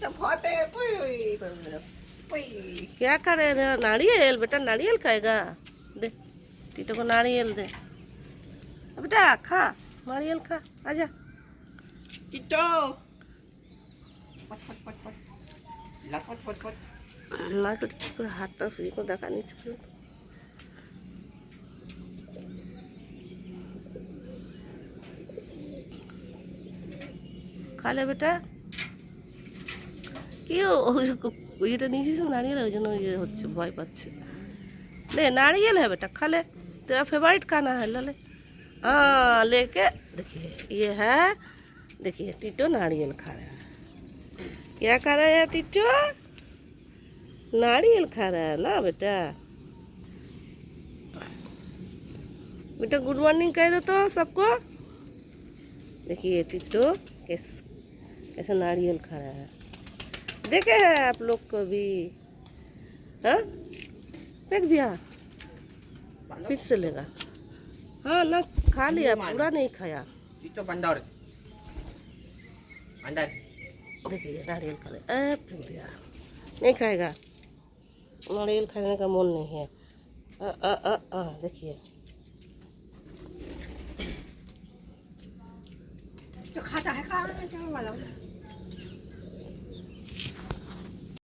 तो भय पे पुई क्या करे नारियल बेटा नारियल खाएगा दे टीटो को नारियल दे बेटा खा नारियल खा आजा टीटो पट पट पट पट लपट पट पट ना तो पूरा हाथ तक सुई को देखा नहीं चाहिए खा ले बेटा क्यों এটা নিয়েছিস নারিয়েল ওই জন্য হচ্ছে ভয় পাচ্ছে ले नारियल है बेटा खा ले तेरा फेवरेट खाना है ले ले हाँ लेके देखिए ये है देखिए टीटो नारियल खा रहा है क्या खा रहा है टीटो नारियल खा रहा है ना बेटा बेटा गुड मॉर्निंग कह दो तो सबको देखिए टीटो कैसे नारियल खा रहा है देखे हैं आप लोग को भी हाँ फेंक दिया फिर से लेगा हाँ ना खा लिया पूरा नहीं खाया टीटो बंदर बंदर देखिए नारियल खा ले फेंक दिया नहीं खाएगा नारियल खाने का मन नहीं है देखिए तो खाता है खा